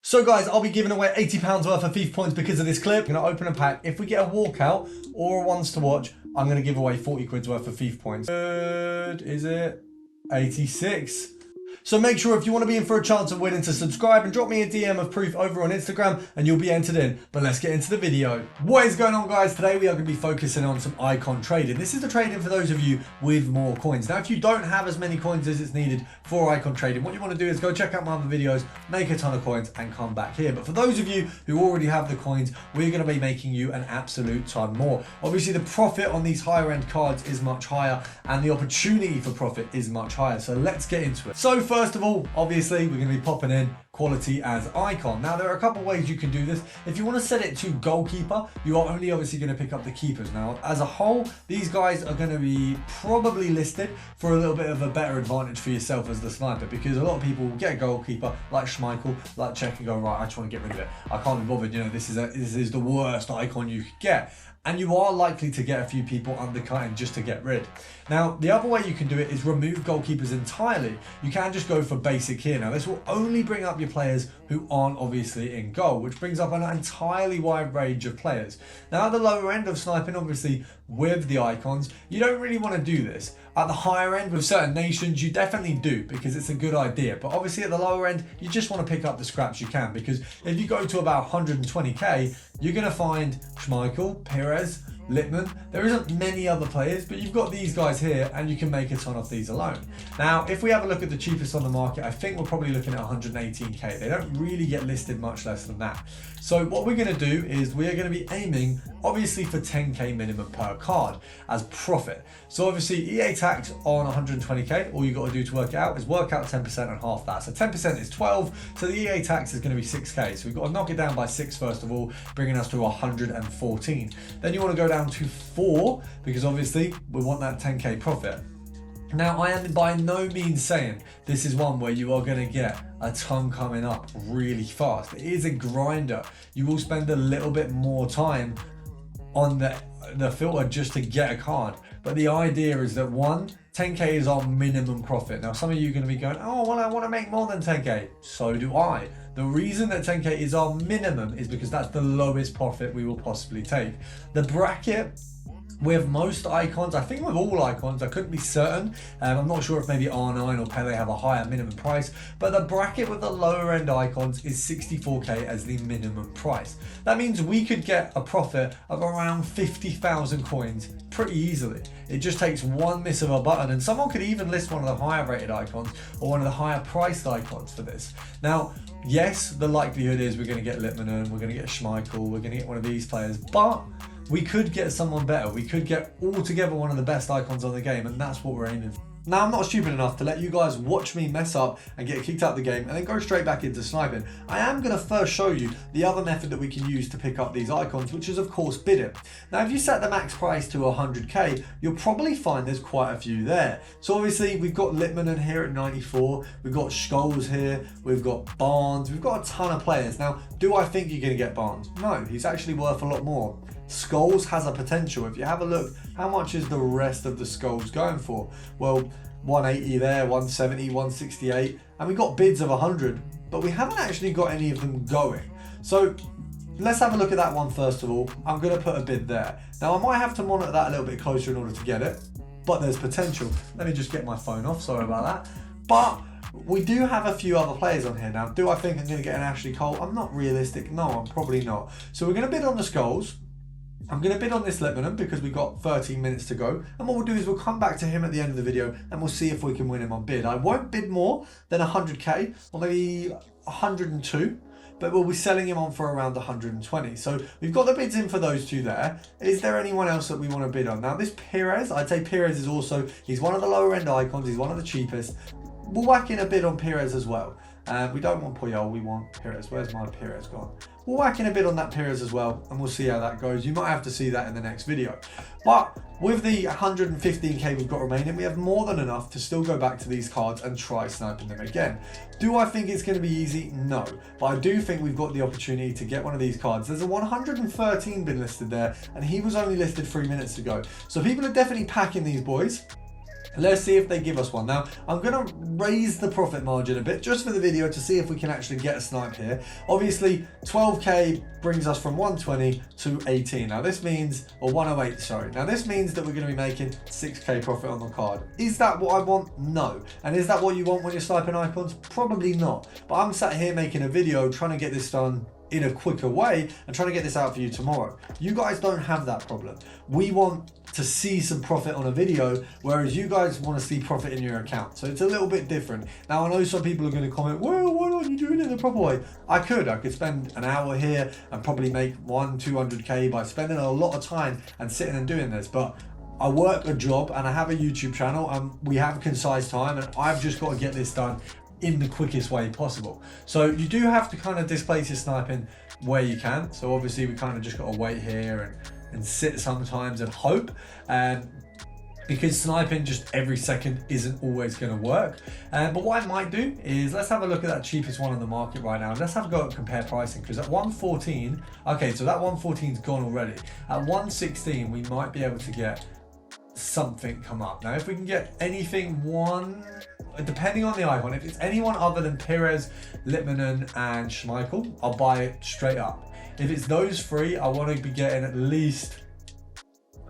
So guys, I'll be giving away £80 worth of FIFA points because of this clip. I'm going to open a pack. If we get a walkout or a ones to watch, I'm going to give away 40 quid's worth of FIFA points. Good, is it? 86. So make sure if you want to be in for a chance of winning to subscribe and drop me a DM of proof over on Instagram and you'll be entered in. But let's get into the video. What is going on, guys? Today we are going to be focusing on some icon trading. This is the trading for those of you with more coins. Now, if you don't have as many coins as it's needed for icon trading, what you want to do is go check out my other videos, make a ton of coins and come back here. But for those of you who already have the coins, we're going to be making you an absolute ton more. Obviously, the profit on these higher end cards is much higher and the opportunity for profit is much higher. So let's get into it. So first of all, obviously, we're going to be popping in quality as icon. Now, there are a couple ways you can do this. If you want to set it to goalkeeper, you are only obviously going to pick up the keepers. Now, as a whole, these guys are going to be probably listed for a little bit of a better advantage for yourself as the sniper, because a lot of people will get a goalkeeper like Schmeichel, like check and go, right, I just want to get rid of it. I can't be bothered. You know, this is the worst icon you could get. And you are likely to get a few people undercutting just to get rid. Now, the other way you can do it is remove goalkeepers entirely. You can just go for basic here. Now, this will only bring up your players who aren't obviously in goal, which brings up an entirely wide range of players. Now, at the lower end of sniping, obviously, with the icons, you don't really want to do this. At the higher end with certain nations, you definitely do because it's a good idea. But obviously at the lower end, you just want to pick up the scraps you can, because if you go to about 120k, you're going to find Schmeichel, Perez, Littman. There isn't many other players, but you've got these guys here and you can make a ton off these alone. Now, if we have a look at the cheapest on the market, I think we're probably looking at 118k. They don't really get listed much less than that. So what we're going to do is we are going to be aiming obviously for 10k minimum per card as profit. So obviously EA tax on 120k, all you got to do to work it out is work out 10% on half that. So 10% is 12, so the EA tax is going to be 6k. So we've got to knock it down by 6 first of all, bringing us to 114. Then you want to go down to 4 because obviously we want that 10k profit. Now, I am by no means saying this is one where you are going to get a ton coming up really fast. It is a grinder. You will spend a little bit more time on the filter just to get a card. But the idea is that 10k is our minimum profit. Now, some of you are going to be going, oh, well, I want to make more than 10k. So do I. The reason that 10k is our minimum is because that's the lowest profit we will possibly take. The bracket with most icons, I think with all icons, I couldn't be certain. I'm not sure if maybe R9 or Pele have a higher minimum price, but the bracket with the lower end icons is 64k as the minimum price. That means we could get a profit of around 50,000 coins pretty easily. It just takes one miss of a button, and someone could even list one of the higher rated icons or one of the higher priced icons for this. Now, yes, the likelihood is we're going to get Littman, we're going to get Schmeichel, we're going to get one of these players, but we could get someone better. We could get altogether one of the best icons on the game, and that's what we're aiming for. Now, I'm not stupid enough to let you guys watch me mess up and get kicked out of the game and then go straight back into sniping. I am going to first show you the other method that we can use to pick up these icons, which is of course bidding. Now, if you set the max price to 100k, you'll probably find there's quite a few there. So obviously we've got Littman in here at 94, we've got Scholes here, we've got Barnes, we've got a ton of players. Now, do I think you're going to get Barnes? No, he's actually worth a lot more. Scholes has a potential. If you have a look, how much is the rest of the Scholes going for? Well, 180 there, 170, 168, and we got bids of 100, but we haven't actually got any of them going. So let's have a look at that one first of all. I'm going to put a bid there. Now, I might have to monitor that a little bit closer in order to get it, but there's potential. Let me just get my phone off, sorry about that. But we do have a few other players on here now. Do I think I'm going to get an Ashley Cole? I'm not realistic. No, I'm probably not. So we're going to bid on the Scholes. I'm going to bid on this Littman because we've got 13 minutes to go. And what we'll do is we'll come back to him at the end of the video and we'll see if we can win him on bid. I won't bid more than 100k or maybe 102, but we'll be selling him on for around 120. So we've got the bids in for those two there. Is there anyone else that we want to bid on? Now, this Perez, I'd say Perez is also, he's one of the lower end icons. He's one of the cheapest. We'll whack in a bid on Perez as well. We don't want Puyol, we want Perez. Where's my Perez gone? We'll whack in a bit on that Perez as well, and we'll see how that goes. You might have to see that in the next video. But with the 115k we've got remaining, we have more than enough to still go back to these cards and try sniping them again. Do I think it's going to be easy? No. But I do think we've got the opportunity to get one of these cards. There's a 113 been listed there, and he was only listed 3 minutes ago. So people are definitely packing these boys. Let's see if they give us one. Now, I'm going to raise the profit margin a bit just for the video to see if we can actually get a snipe here. Obviously, 12k brings us from 120 to 18. Now, this means, or 108, sorry. Now, this means that we're going to be making 6k profit on the card. Is that what I want? No. And is that what you want when you're sniping icons? Probably not. But I'm sat here making a video trying to get this done in a quicker way and trying to get this out for you tomorrow. You guys don't have that problem. We want to see some profit on a video, whereas you guys want to see profit in your account. So it's a little bit different. Now, I know some people are going to comment, well, why aren't you doing it in the proper way? I could spend an hour here and probably make 200k by spending a lot of time and sitting and doing this, but I work a job and I have a YouTube channel and we have concise time, and I've just got to get this done in the quickest way possible. So you do have to kind of displace your sniping where you can. So obviously we kind of just got to wait here and sit sometimes and hope, because sniping just every second isn't always going to work. But what I might do is, let's have a look at that cheapest one on the market right now. Let's have a go at compare pricing, because at 114, okay, so that 114's gone already. At 116, we might be able to get something come up. Now, if we can get anything depending on the icon, if it's anyone other than Perez, Litmanen and Schmeichel, I'll buy it straight up. If it's those three, I want to be getting at least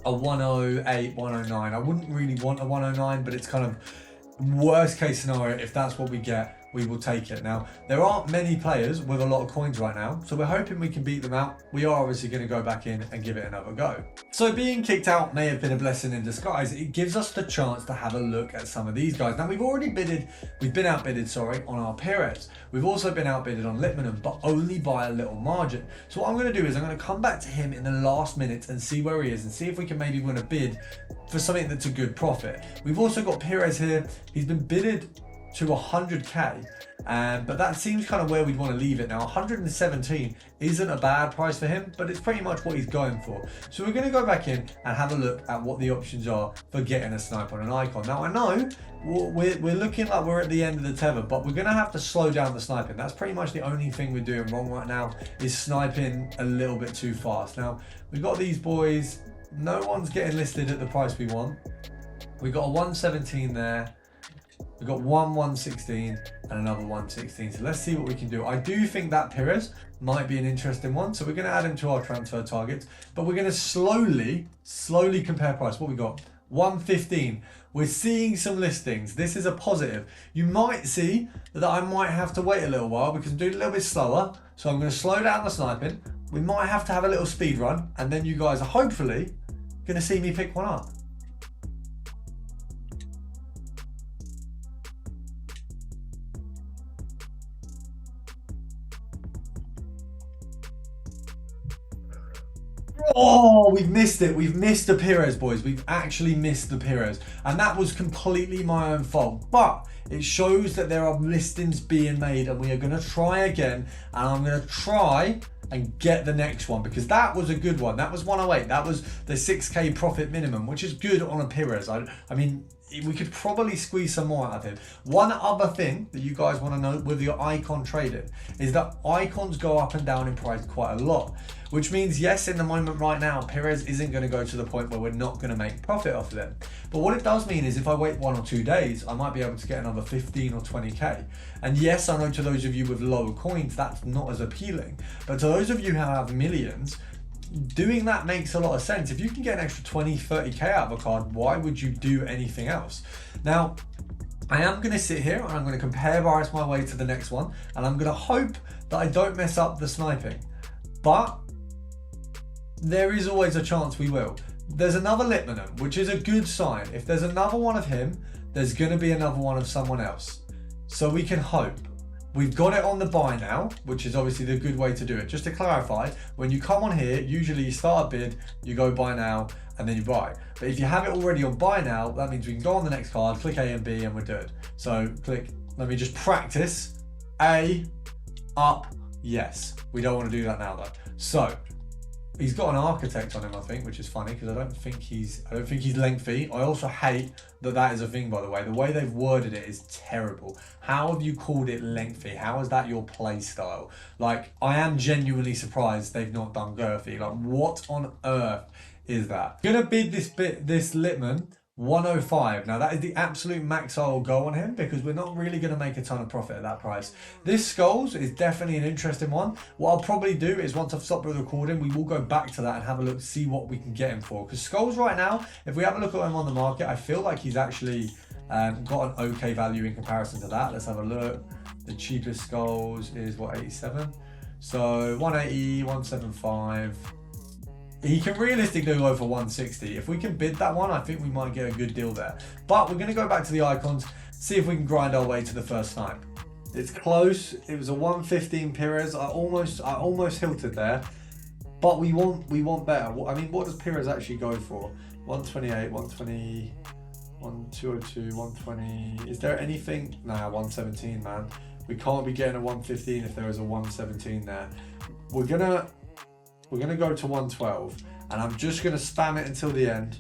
a 108, 109. I wouldn't really want a 109, but it's kind of worst case scenario. If that's what we get, we will take it. Now, there aren't many players with a lot of coins right now, so we're hoping we can beat them out. We are obviously going to go back in and give it another go. So being kicked out may have been a blessing in disguise. It gives us the chance to have a look at some of these guys. Now, we've been outbidded, sorry, on our Perez. We've also been outbidded on Litmanen, but only by a little margin. So what I'm going to do is I'm going to come back to him in the last minute and see where he is and see if we can maybe win a bid for something that's a good profit. We've also got Perez here. He's been bidded to 100k, but that seems kind of where we'd want to leave it now. 117 isn't a bad price for him, but it's pretty much what he's going for. So we're going to go back in and have a look at what the options are for getting a snipe on an icon. Now, I know we're looking like we're at the end of the tether, but we're going to have to slow down the sniping. That's pretty much the only thing we're doing wrong right now, is sniping a little bit too fast. Now, we've got these boys. No one's getting listed at the price we want. We've got a 117 there. We've got 116 and another 116. So let's see what we can do. I do think that Perez might be an interesting one. So we're going to add him to our transfer targets, but we're going to slowly compare price. What we got? 115. We're seeing some listings. This is a positive. You might see that I might have to wait a little while because I'm doing a little bit slower. So I'm going to slow down the sniping. We might have to have a little speed run, and then you guys are hopefully going to see me pick one up. Oh, we've missed it. We've missed the Perez, boys. We've actually missed the Perez. And that was completely my own fault. But it shows that there are listings being made, and we are going to try again. And I'm going to try and get the next one, because that was a good one. That was 108. That was the 6k profit minimum, which is good on a Perez. I mean, we could probably squeeze some more out of him. One other thing that you guys want to know with your icon trading is that icons go up and down in price quite a lot, which means, yes, in the moment right now, Perez isn't going to go to the point where we're not going to make profit off of them. But what it does mean is if I wait 1 or 2 days, I might be able to get another 15 or 20k. And yes, I know to those of you with lower coins, that's not as appealing. But to those of you who have millions, doing that makes a lot of sense. If you can get an extra 20, 30k out of a card, why would you do anything else? Now, I am going to sit here and I'm going to compare bias my way to the next one, and I'm going to hope that I don't mess up the sniping. But there is always a chance we will. There's another Litmanen, which is a good sign. If there's another one of him, there's going to be another one of someone else. So we can hope. We've got it on the buy now, which is obviously the good way to do it. Just to clarify, when you come on here, usually you start a bid, you go buy now, and then you buy. But if you have it already on buy now, that means we can go on the next card, click A and B, and we're good. So click, let me just practice. A, up, yes. We don't want to do that now though. So he's got an architect on him, I think, which is funny because I don't think he's lengthy. I also hate that that is a thing, by the way. The way they've worded it is terrible. How have you called it lengthy? How is that your play style? Like, I am genuinely surprised they've not done girthy. Like, what on earth is that? I'm gonna bid this Litman 105. Now that is the absolute max I will go on him because we're not really going to make a ton of profit at that price. This Skulls is definitely an interesting one. What I'll probably do is once I've stopped the recording, we will go back to that and have a look, see what we can get him for. Because Skulls right now, if we have a look at him on the market, I feel like he's actually got an okay value in comparison to that. Let's have a look. The cheapest Skulls is what, 87? So 180, 175. He can realistically go for 160. If we can bid that one, I think we might get a good deal there. But we're going to go back to the icons, see if we can grind our way to the first snipe. It's close. It was a 115 Pires. I almost hilted there, but we want better. I mean, what does Pires actually go for? 128, 120, 202, 120. Is there anything? Nah, 117, man. We can't be getting a 115 if there is a 117 there. We're gonna go to 112, and I'm just gonna spam it until the end.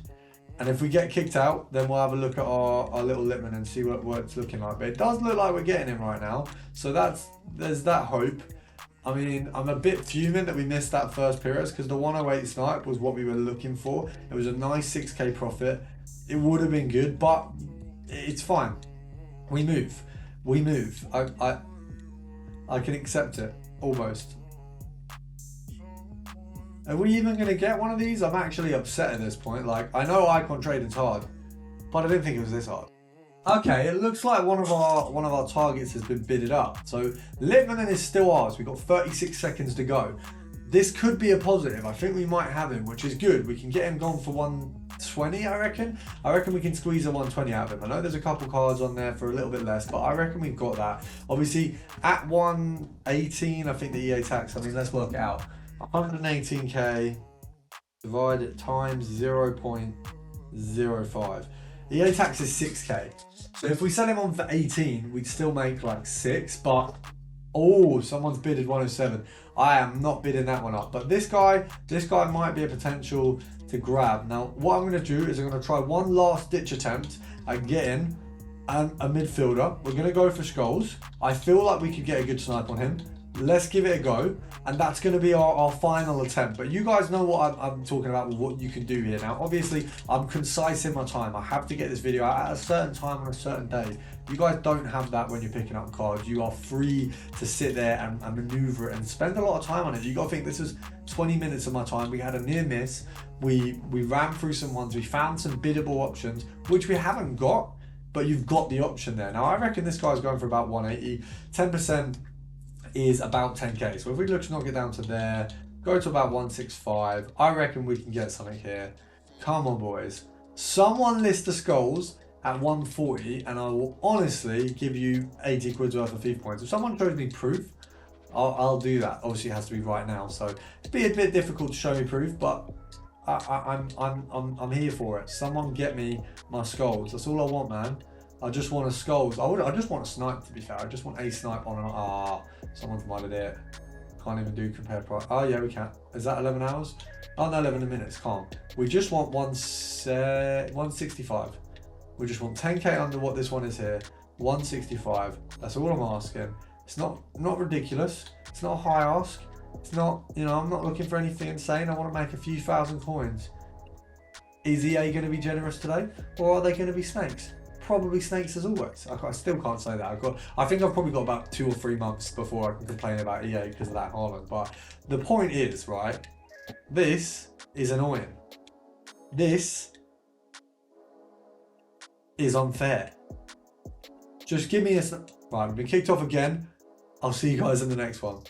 And if we get kicked out, then we'll have a look at our little Lippman and see what it's looking like. But it does look like we're getting him right now, so there's that hope. I mean, I'm a bit fuming that we missed that first Pires because the 108 snipe was what we were looking for. It was a nice 6k profit. It would have been good, but it's fine. We move. I can accept it almost. Are we even going to get one of these? I'm actually upset at this point. Like, I know icon trading's hard, but I didn't think it was this hard. Okay, it looks like one of our targets has been bidded up. So Lippman is still ours. We've got 36 seconds to go. This could be a positive. I think we might have him, which is good. We can get him gone for 120, I reckon. I reckon we can squeeze a 120 out of him. I know there's a couple cards on there for a little bit less, but I reckon we've got that. Obviously, at 118, I think the EA tax, I mean, let's work it out. 118k divided times 0.05. EA tax is 6k. So if we sell him on for 18, we'd still make like 6, but oh, someone's bidded 107. I am not bidding that one up. But this guy might be a potential to grab. Now, what I'm going to do is I'm going to try one last ditch attempt at getting a midfielder. We're going to go for Skulls. I feel like we could get a good snipe on him. Let's give it a go, and that's going to be our final attempt. But you guys know what I'm talking about with what you can do here. Now, obviously, I'm concise in my time. I have to get this video out at a certain time on a certain day. You guys don't have that when you're picking up cards. You are free to sit there and maneuver it and spend a lot of time on it. You got to think this is 20 minutes of my time. We had a near miss. We ran through some ones. We found some biddable options, which we haven't got, but you've got the option there. Now, I reckon this guy's going for about 180, 10%. Is about 10k. So if we look to knock it down to there, go to about 165, I reckon we can get something here. Come on, boys. Someone list the Skulls at 140 and I will honestly give you 80 quid's worth of FIFA points. If someone shows me proof, I'll do that. Obviously it has to be right now, so it'd be a bit difficult to show me proof, but I'm here for it. Someone get me my Skulls. That's all I want, man. I just want a Skulls. I just want a snipe, to be fair. I just want a snipe on an... someone's modded it. Can't even do compare price. Oh, yeah, we can. Is that 11 hours? Oh, no, 11 minutes. Calm. We just want 165. We just want 10k under what this one is here. 165. That's all I'm asking. It's not ridiculous. It's not a high ask. It's not, you know, I'm not looking for anything insane. I want to make a few thousand coins. Is EA going to be generous today? Or are they going to be snakes? Probably snakes as always. I still can't say that. I think I've probably got about 2 or 3 months before I can complain about EA because of that Haaland. But the point is, right, this is annoying. This is unfair. Just give me a... Right, we've been kicked off again. I'll see you guys in the next one.